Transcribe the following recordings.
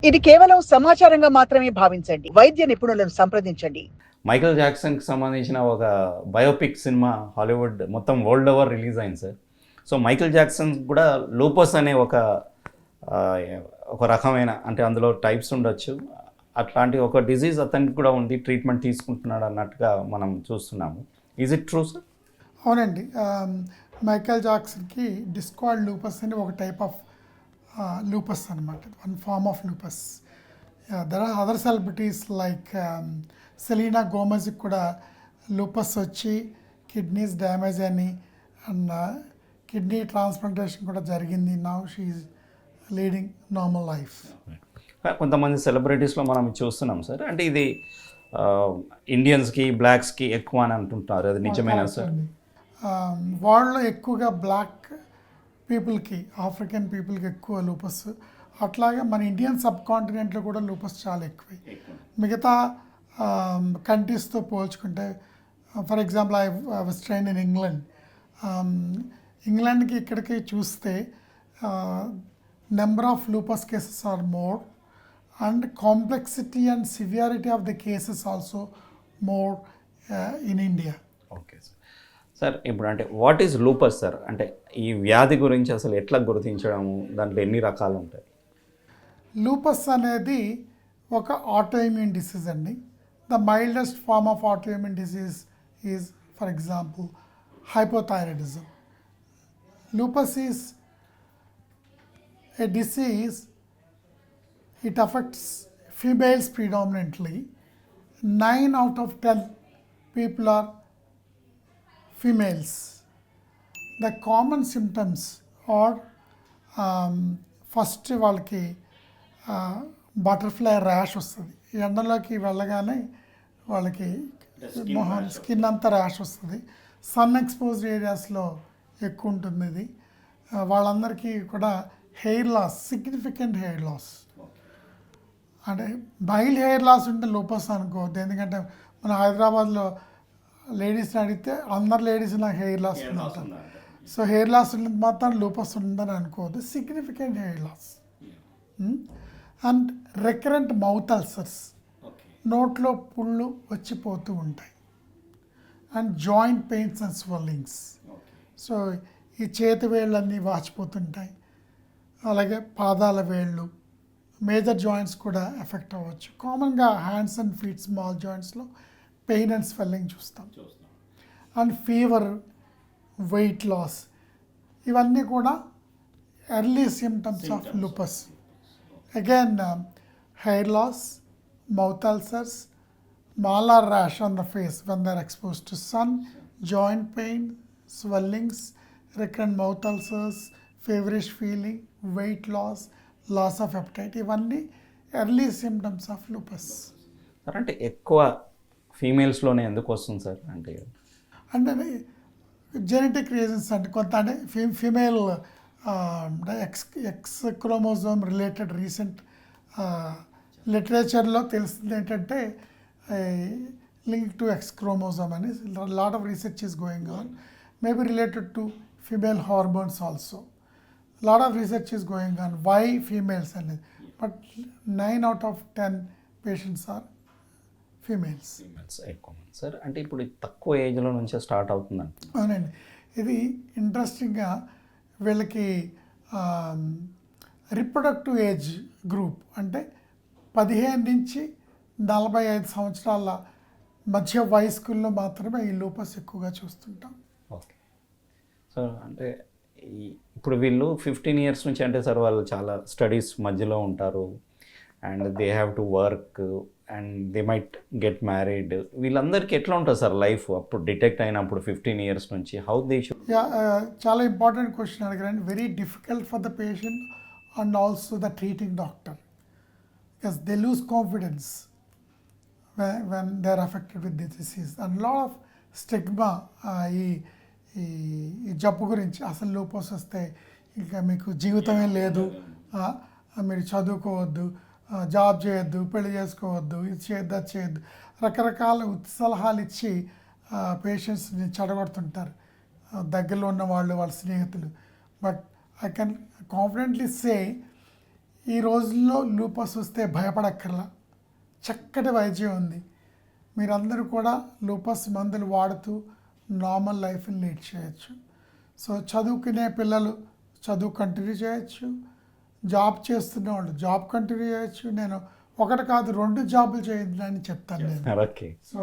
ఇది కేవలం సమాచారంగా మాత్రమే భావించండి. వైద్య నిపుణులను సంప్రదించండి. మైకేల్ జాక్సన్కి సంబంధించిన ఒక బయోపిక్ సినిమా హాలీవుడ్ మొత్తం వరల్డ్ ఓవర్ రిలీజ్ అయింది సార్. సో మైకేల్ జాక్సన్ కూడా లూపస్ అనే ఆ, ఒక రకమైన, అంటే అందులో టైప్స్ ఉండొచ్చు, అట్లాంటి ఒక డిజీజ్ అతనికి కూడా ఉంది, ట్రీట్మెంట్ తీసుకుంటున్నాడు అన్నట్టుగా మనం చూస్తున్నాము. Is it true sir? అవునండి. మైకేల్ జాక్సన్కి డిస్కార్డ్ లూపస్ అని ఒక టైప్ ఆఫ్ లూపస్ అనమాట, one form of lupus. There are other celebrities like Selena గోమెజ్కి కూడా లూపస్ వచ్చి కిడ్నీస్ డ్యామేజ్ అని అండ్ కిడ్నీ ట్రాన్స్ప్లాంటేషన్ కూడా జరిగింది. Now she's leading normal life. కొంతమంది సెలబ్రిటీస్లో మనం చూస్తున్నాం సార్, అంటే ఇది ఇండియన్స్కి బ్లాక్స్కి ఎక్కువ అని అంటుంటారు, అది నిజమేనా సార్? వాళ్ళలో ఎక్కువగా బ్లాక్ పీపుల్కి, ఆఫ్రికన్ పీపుల్కి ఎక్కువ లూపస్. అట్లాగే మన ఇండియన్ సబ్ కాంటినెంట్లో కూడా లూపస్ చాలా ఎక్కువ. మిగతా కంట్రీస్తో పోల్చుకుంటే, for example I was trained in England. ఇంగ్లాండ్కి ఇక్కడికి చూస్తే number of lupus cases are more and complexity and severity of the cases also more in India. Okay sir. Sir ఇప్పుడు అంటే వాట్ ఈజ్ లూపస్ సార్? అంటే ఈ వ్యాధి గురించి అసలు ఎట్లా గుర్తించడము, దాంట్లో ఎన్ని రకాలు ఉంటాయి? లూపస్ అనేది ఒక ఆటోఇమ్యూన్ డిసీజ్ అండి. The mildest form of autoimmune disease is for example hypothyroidism. Lupus is a disease, it affects females predominantly. 9 out of 10 people are females. The common symptoms are first వాళ్ళకి butterfly rash వస్తుంది. ఎండలోకి వెళ్ళగానే వాళ్ళకి మొహం skin అంతా rash వస్తుంది. Sun exposed ఏరియాస్లో ఎక్కువ ఉంటుంది ఇది. వాళ్ళందరికీ కూడా hair loss, significant hair loss. అంటే మైల్డ్ హెయిర్ లాస్ ఉంటే లూపస్ అనుకోవద్దు, ఎందుకంటే మన హైదరాబాద్లో లేడీస్ని అడిగితే అందరు లేడీస్ నాకు హెయిర్ లాస్ ఉందంటారు. సో హెయిర్ లాస్ ఉన్నది మాత్రం లూపస్ ఉందని అనుకోవద్దు, significant hair loss. And recurrent mouth ulcers, నోట్లో పుళ్ళు వచ్చిపోతూ ఉంటాయి. And joint pains and swellings. So ఈ చేతి వేళ్ళన్నీ వాచిపోతుంటాయి, అలాగే పాదాల వేళ్ళు, మేజర్ జాయింట్స్ కూడా ఎఫెక్ట్ అవ్వచ్చు. కామన్గా హ్యాండ్స్ అండ్ ఫీట్ స్మాల్ జాయింట్స్లో పెయిన్ అండ్ స్వెల్లింగ్ చూస్తాం. అండ్ ఫీవర్, వెయిట్ లాస్, ఇవన్నీ కూడా early symptoms of lupus. Again hair loss, mouth ulcers, malar rash on the face when they are exposed to sun, joint pain, swellings, recurrent mouth ulcers, feverish feeling, weight loss, loss of appetite. ఇవన్నీ early symptoms of lupus. Sir అంటే ఎక్కువ ఫీమేల్స్లోనే ఎందుకు వస్తుంది sir? అంటే genetic reasons, అంటే కొంత అంటే female X chromosome related recent లిటరేచర్లో తెలిసింది ఏంటంటే లింక్ టు ఎక్స్ క్రోమోజోమ్ అని lot of research is going on, maybe related to female hormones also. Lot of research is going on why females అనేది. But 9 out of 10 patients are females. ఎక్కువ sir. అంటే ఇప్పుడు తక్కువ ఏజ్లో నుంచే start అవుతుందండి. అవునండి. ఇది ఇంట్రెస్టింగ్గా వీళ్ళకి రిప్రొడక్టివ్ ఏజ్ గ్రూప్ అంటే 15 నుంచి 45 సంవత్సరాల మధ్య వయస్కుల్లో మాత్రమే ఈ లూపస్ ఎక్కువగా చూస్తుంటాం. Okay sir. అంటే ఇప్పుడు వీళ్ళు 15 years నుంచి, అంటే సార్ వాళ్ళు చాలా స్టడీస్ మధ్యలో ఉంటారు and they have to work and they might get married. వీళ్ళందరికీ ఎట్లా ఉంటుంది సార్ లైఫ్ అప్పుడు డిటెక్ట్ అయినప్పుడు 15 years నుంచి? How they should? చాలా ఇంపార్టెంట్ క్వశ్చన్ అడిగారండి. Very difficult for the patient and also the treating doctor, because they lose confidence when they are affected with this disease. And lot of stigma ఈ జబ్బు గురించి, అసలు lupus వస్తే ఇంకా మీకు జీవితమే లేదు, మీరు చదువుకోవద్దు, జాబ్ చేయొద్దు, పెళ్లి చేసుకోవద్దు, ఇది చేయొద్దు, అది చేయొద్దు, రకరకాల సలహాలు ఇచ్చి పేషెంట్స్ని చెడగొడుతుంటారు దగ్గరలో ఉన్న వాళ్ళు, వాళ్ళ స్నేహితులు. బట్ ఐ కెన్ కాన్ఫిడెంట్లీ సే ఈ రోజుల్లో లూపస్ వస్తే భయపడక్కర్లా, చక్కటి వైద్యం ఉంది. మీరందరూ కూడా లూపస్ మందులు వాడుతూ నార్మల్ లైఫ్ని లీడ్ చేయొచ్చు. సో చదువుకునే పిల్లలు చదువు కంటిన్యూ చేయొచ్చు, జాబ్ చేస్తున్న వాళ్ళు జాబ్ కంటిన్యూ చేయొచ్చు. నేను ఒకటి కాదు 2 జాబులు చేయండి అని చెప్తాను నేను. Okay. So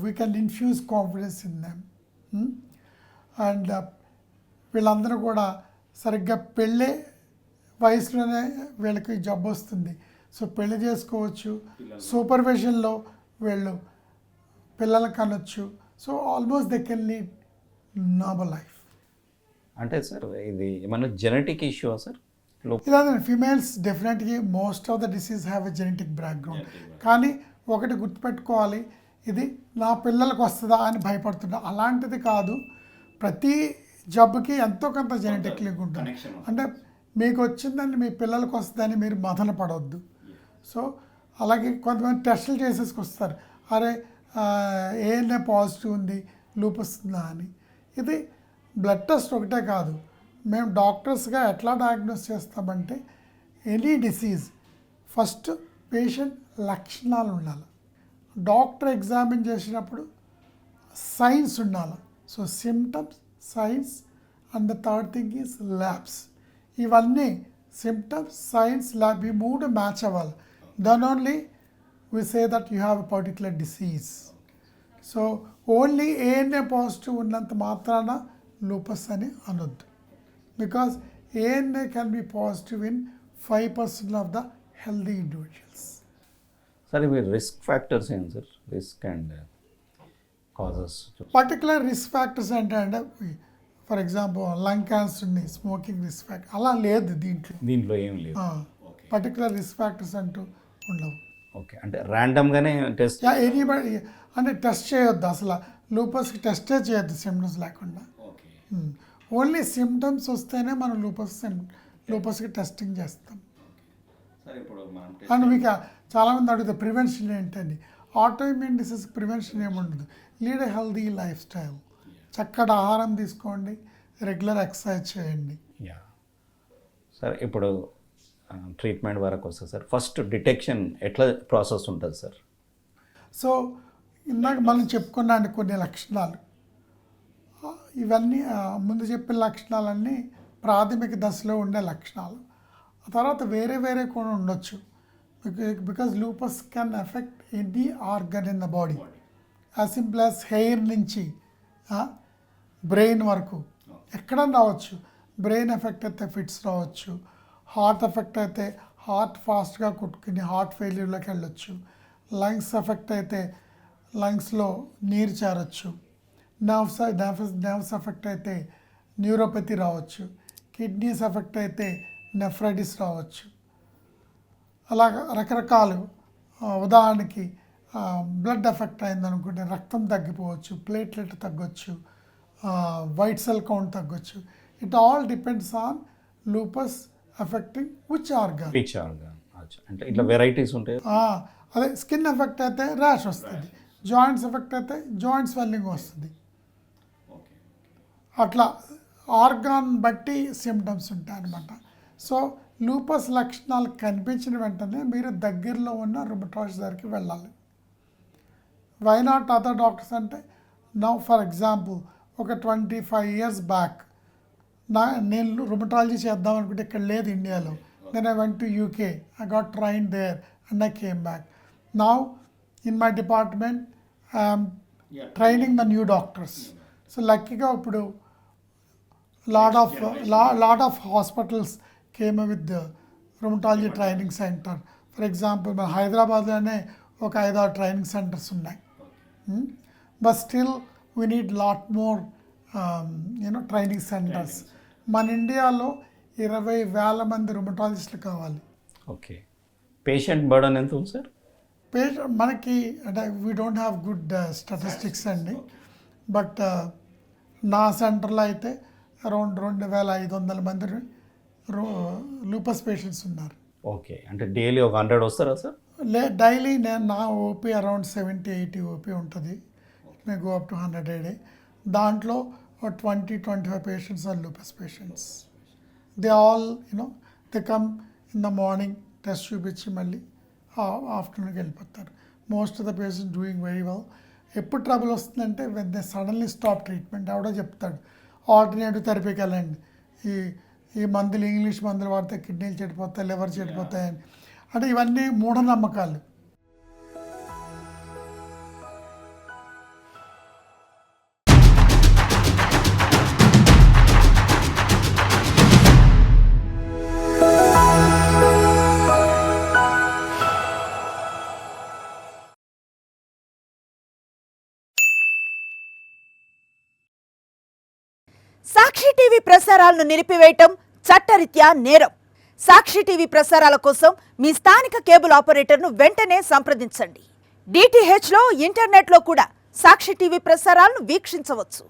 we can infuse confidence in them. And వీళ్ళందరూ కూడా సరిగ్గా పెళ్ళే వయసులోనే వీళ్ళకి జబ్బు వస్తుంది. సో పెళ్లి చేసుకోవచ్చు, సూపర్విజన్లో వీళ్ళు పిల్లలు కనొచ్చు. So almost they can lead normal life. అంటే సార్ ఇది ఏమన్నా జెనెటిక్ ఇష్యూవా సార్? ఇలాగే ఫీమేల్స్ డెఫినెట్గా most of the disease have a genetic background. కానీ ఒకటి గుర్తుపెట్టుకోవాలి, ఇది నా పిల్లలకు వస్తుందా అని భయపడుతున్నా, అలాంటిది కాదు. ప్రతి జబ్బుకి ఎంతో కొంత జెనెటిక్ లింక్ ఉంటుంది. అంటే మీకు వచ్చిందని మీ పిల్లలకు వస్తుందని మీరు మదన పడవద్దు. సో అలాగే కొంతమంది టెస్టులు చేసేసుకొస్తారు, అరే ఏఎన్ఏ పాజిటివ్ ఉంది లూపస్ ఉందా అని. ఇది బ్లడ్ టెస్ట్ ఒకటే కాదు, మేము డాక్టర్స్గా ఎట్లా డయాగ్నోస్ చేస్తామంటే ఎనీ డిసీజ్ ఫస్ట్ పేషెంట్ లక్షణాలు ఉండాలి, డాక్టర్ ఎగ్జామిన్ చేసినప్పుడు సైన్స్ ఉండాలి. So symptoms, signs and the third thing is labs. ఇవన్నీ సిమ్టమ్స్, సైన్స్, ల్యాబ్ ఈ 3 మ్యాచ్ అవ్వాలి. Then only we say that you have a particular disease. So only ANA positive ఉన్నంత మాత్రాన lupus అని అనొద్దు. Because ANA can be positive in 5% of the healthy individuals. Sir ఇవి risk factors ఏంటి sir? Risk and causes. Particular risk factors అంటే for example lung క్యాన్సర్ని smoking risk factor అలా లేదు దీంట్లో ఏం లేదు. పర్టికులర్ రిస్క్ ఫ్యాక్టర్స్ అంటూ ఉండవు. ఓకే, అంటే ర్యాండమ్గానే టెస్ట్ ఎనీబడి అంటే టెస్ట్ చేయొద్దు, అసలు లూపస్కి టెస్టే చేయొద్దు సిమ్టమ్స్ లేకుండా. ఓన్లీ సిమ్టమ్స్ వస్తేనే మనం లూపస్కి టెస్టింగ్ చేస్తాం. అండ్ మీకు చాలామంది అడుగుతారు ప్రివెన్షన్ ఏంటండి. ఆటోఇమ్యూన్ డిసీజ్ ప్రివెన్షన్ ఏముండదు, lead a healthy life style, చక్కటి ఆహారం తీసుకోండి, రెగ్యులర్ ఎక్సర్సైజ్ చేయండి. సార్ ఇప్పుడు ట్రీట్మెంట్ వరకు వస్తుంది సార్, ఫస్ట్ డిటెక్షన్ ఎట్లా ప్రాసెస్ ఉంటుంది సార్? సో ఇందాక మనం చెప్పుకున్నాండి కొన్ని లక్షణాలు, ఇవన్నీ ముందు చెప్పిన లక్షణాలన్నీ ప్రాథమిక దశలో ఉండే లక్షణాలు. ఆ తర్వాత వేరే వేరే కూడా ఉండొచ్చు. Because lupus can affect any organ in the body, as simple as hair నుంచి బ్రెయిన్ వరకు ఎక్కడన్నా రావచ్చు. బ్రెయిన్ ఎఫెక్ట్ అయితే ఫిట్స్ రావచ్చు, హార్ట్ ఎఫెక్ట్ అయితే హార్ట్ ఫాస్ట్గా కొట్టుకుని హార్ట్ ఫెయిల్యూర్లోకి వెళ్ళొచ్చు, లంగ్స్ ఎఫెక్ట్ అయితే లంగ్స్లో నీరు చేరొచ్చు, నర్వ్స్ ఎఫెక్ట్ అయితే న్యూరోపతి రావచ్చు, కిడ్నీస్ ఎఫెక్ట్ అయితే నెఫ్రైటిస్ రావచ్చు. అలాగ రకరకాలు, ఉదాహరణకి బ్లడ్ ఎఫెక్ట్ అయిందనుకుంటే రక్తం తగ్గిపోవచ్చు, ప్లేట్లెట్ తగ్గొచ్చు, వైట్ సెల్ కౌంట్ తగ్గొచ్చు. It all depends on lupus effecting which organ. అంటే ఇట్లా వెరైటీస్ ఉంటాయి. అదే స్కిన్ ఎఫెక్ట్ అయితే ర్యాష్ వస్తుంది, జాయింట్స్ ఎఫెక్ట్ అయితే జాయింట్ స్వెల్లింగ్ వస్తుంది. అట్లా ఆర్గాన్ బట్టి సిమ్టమ్స్ ఉంటాయి అన్నమాట. సో లూపస్ లక్షణాలు కనిపించిన వెంటనే మీరు దగ్గరలో ఉన్న రుమటాలజిస్ట్ దగ్గరికి వెళ్ళాలి. వై నాట్ అదర్ డాక్టర్స్ అంటే నౌ ఫర్ ఎగ్జాంపుల్ ఒక 25 years బ్యాక్ నేను రుమటాలజీ చేద్దాం అనుకుంటే ఇక్కడ లేదు ఇండియాలో. Then I went to UK, I got trained there and I came back. Now in my department I'm training the new doctors. So లక్కీగా ఇప్పుడు lot of hospitals came with the rheumatology training center. For example మన హైదరాబాద్లోనే ఒక 5-6 training centers ఉన్నాయి. But still we need lot more training centers. మన ఇండియాలో 20,000 మంది రుమటాలజిస్టులు కావాలి. ఓకే, పేషెంట్ బర్డన్ ఎంత ఉంది సార్? మనకి అంటే we don't have good statistics అండి, బట్ నా సెంటర్లో అయితే అరౌండ్ 2,500 మంది లూపస్ పేషెంట్స్ ఉన్నారు. ఓకే, అంటే డైలీ ఒక 100 వస్తారా సార్? డైలీ నా ఓపీ అరౌండ్ 70-80 ఓపీ ఉంటుంది. It may go up to 100 a day. దాంట్లో 20-25 patients are lupus patients. They all they come in the morning test చూపించి మళ్ళీ ఆఫ్టర్నూన్కి వెళ్ళిపోతారు. Most of the patient doing very well. ఎప్పుడు trouble వస్తుందంటే when they suddenly stop treatment. ఎవడో చెప్తాడు alternative థెరపీకి వెళ్ళండి, ఈ మందులు ఇంగ్లీష్ మందులు వాడితే కిడ్నీలు చెడిపోతాయి, లివర్ చెడిపోతాయని. అంటే ఇవన్నీ మూఢనమ్మకాలు. సాక్షి టీవీ ప్రసారాలను నిలిపివేయటం చట్టరీత్యా నేరం. సాక్షి టీవీ ప్రసారాల కోసం మీ స్థానిక కేబుల్ ఆపరేటర్ను వెంటనే సంప్రదించండి. DTHలో ఇంటర్నెట్లో కూడా సాక్షి టీవీ ప్రసారాలను వీక్షించవచ్చు.